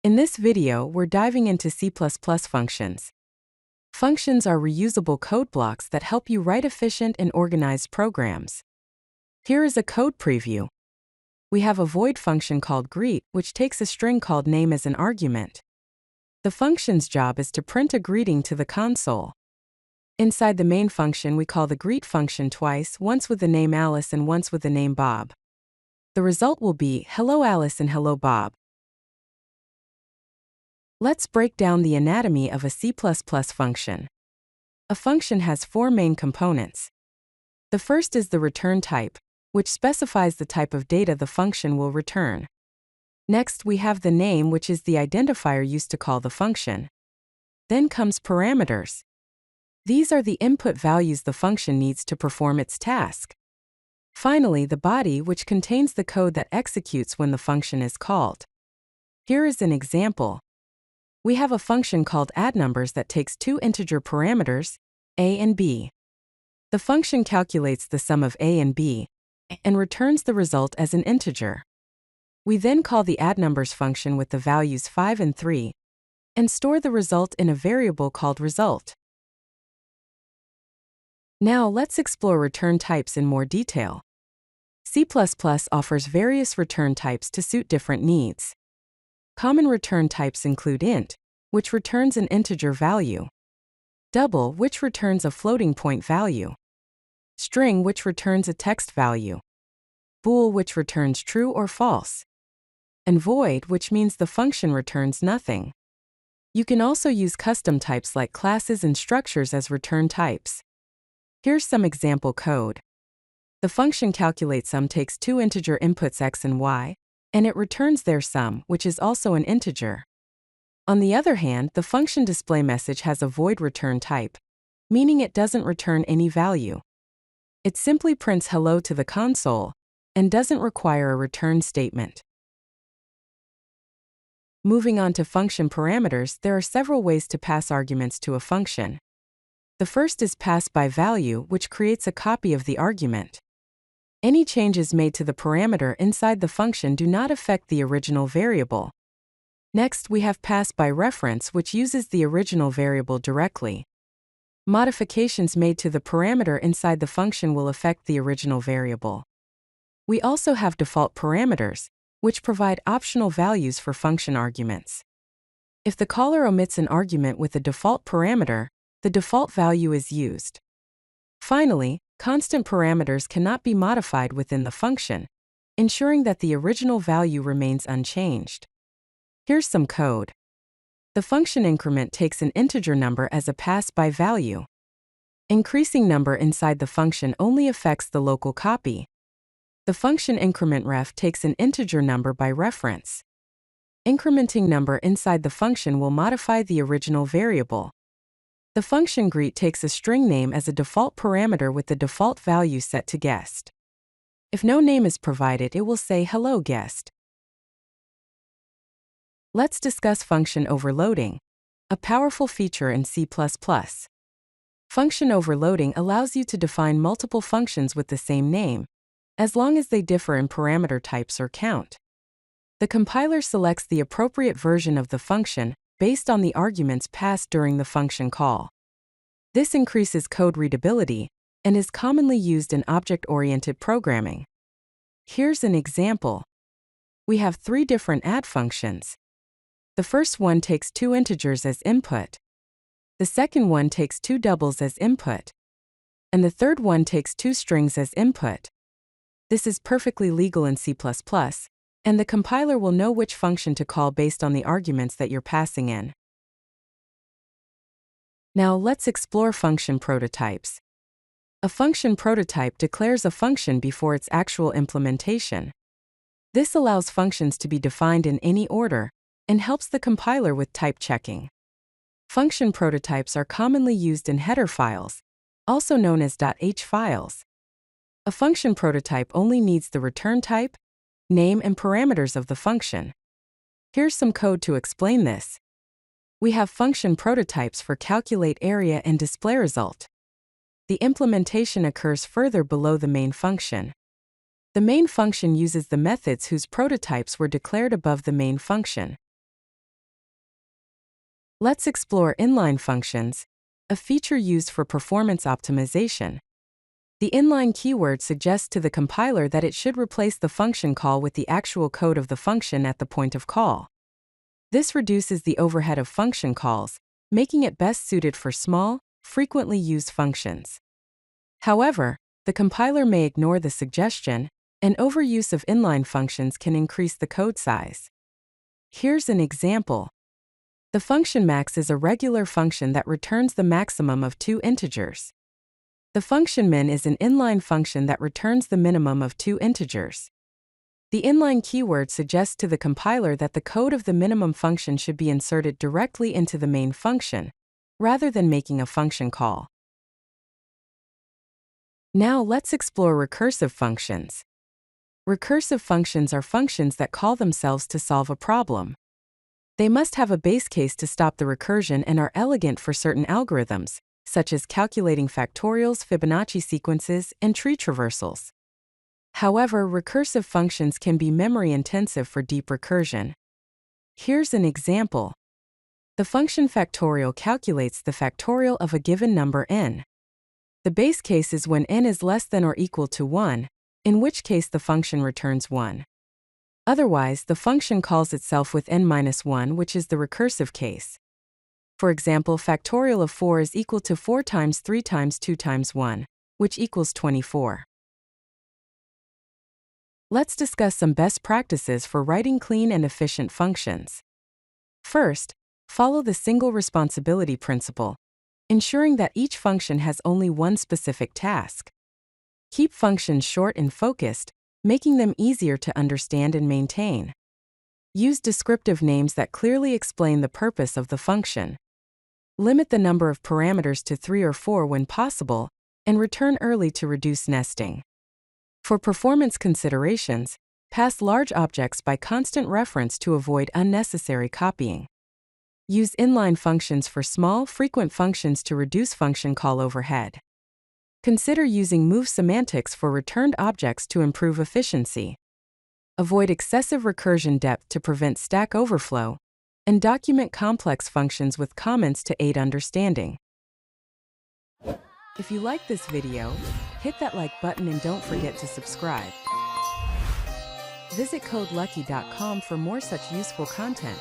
In this video, we're diving into C++ functions. Functions are reusable code blocks that help you write efficient and organized programs. Here is a code preview. We have a void function called greet, which takes a string called name as an argument. The function's job is to print a greeting to the console. Inside the main function, we call the greet function twice, once with the name Alice and once with the name Bob. The result will be hello Alice and hello Bob. Let's break down the anatomy of a C++ function. A function has four main components. The first is the return type, which specifies the type of data the function will return. Next, we have the name, which is the identifier used to call the function. Then comes parameters. These are the input values the function needs to perform its task. Finally, the body, which contains the code that executes when the function is called. Here is an example. We have a function called addNumbers that takes two integer parameters, a and b. The function calculates the sum of a and b, and returns the result as an integer. We then call the addNumbers function with the values 5 and 3, and store the result in a variable called result. Now let's explore return types in more detail. C++ offers various return types to suit different needs. Common return types include int, which returns an integer value; double, which returns a floating point value; string, which returns a text value; bool, which returns true or false; and void, which means the function returns nothing. You can also use custom types like classes and structures as return types. Here's some example code. The function calculateSum takes two integer inputs x and y, and it returns their sum, which is also an integer. On the other hand, the function displayMessage has a void return type, meaning it doesn't return any value. It simply prints hello to the console, and doesn't require a return statement. Moving on to function parameters, there are several ways to pass arguments to a function. The first is pass by value, which creates a copy of the argument. Any changes made to the parameter inside the function do not affect the original variable. Next, we have pass by reference, which uses the original variable directly. Modifications made to the parameter inside the function will affect the original variable. We also have default parameters, which provide optional values for function arguments. If the caller omits an argument with a default parameter, the default value is used. Finally, constant parameters cannot be modified within the function, ensuring that the original value remains unchanged. Here's some code. The function increment takes an integer number as a pass by value. Increasing number inside the function only affects the local copy. The function incrementRef takes an integer number by reference. Incrementing number inside the function will modify the original variable. The function greet takes a string name as a default parameter with the default value set to guest. If no name is provided, it will say hello guest. Let's discuss function overloading, a powerful feature in C++. Function overloading allows you to define multiple functions with the same name, as long as they differ in parameter types or count. The compiler selects the appropriate version of the function based on the arguments passed during the function call. This increases code readability and is commonly used in object-oriented programming. Here's an example. We have three different add functions. The first one takes two integers as input. The second one takes two doubles as input. And the third one takes two strings as input. This is perfectly legal in C++, and the compiler will know which function to call based on the arguments that you're passing in. Now let's explore function prototypes. A function prototype declares a function before its actual implementation. This allows functions to be defined in any order, and helps the compiler with type checking. Function prototypes are commonly used in header files, also known as .h files. A function prototype only needs the return type, name and parameters of the function. Here's some code to explain this. We have function prototypes for calculate area and display result. The implementation occurs further below the main function. The main function uses the methods whose prototypes were declared above the main function. Let's explore inline functions, a feature used for performance optimization. The inline keyword suggests to the compiler that it should replace the function call with the actual code of the function at the point of call. This reduces the overhead of function calls, making it best suited for small, frequently used functions. However, the compiler may ignore the suggestion, and overuse of inline functions can increase the code size. Here's an example. The function max is a regular function that returns the maximum of 2 integers. The function min is an inline function that returns the minimum of 2 integers. The inline keyword suggests to the compiler that the code of the minimum function should be inserted directly into the main function, rather than making a function call. Now let's explore recursive functions. Recursive functions are functions that call themselves to solve a problem. They must have a base case to stop the recursion and are elegant for certain algorithms, such as calculating factorials, Fibonacci sequences, and tree traversals. However, recursive functions can be memory-intensive for deep recursion. Here's an example. The function factorial calculates the factorial of a given number n. The base case is when n is less than or equal to 1, in which case the function returns 1. Otherwise, the function calls itself with n-1, which is the recursive case. For example, factorial of 4 is equal to 4 times 3 times 2 times 1, which equals 24. Let's discuss some best practices for writing clean and efficient functions. First, follow the single responsibility principle, ensuring that each function has only one specific task. Keep functions short and focused, making them easier to understand and maintain. Use descriptive names that clearly explain the purpose of the function. Limit the number of parameters to 3 or 4 when possible, and return early to reduce nesting. For performance considerations, pass large objects by constant reference to avoid unnecessary copying. Use inline functions for small, frequent functions to reduce function call overhead. Consider using move semantics for returned objects to improve efficiency. Avoid excessive recursion depth to prevent stack overflow, and document complex functions with comments to aid understanding. If you like this video, hit that like button and don't forget to subscribe. Visit codelucky.com for more such useful content.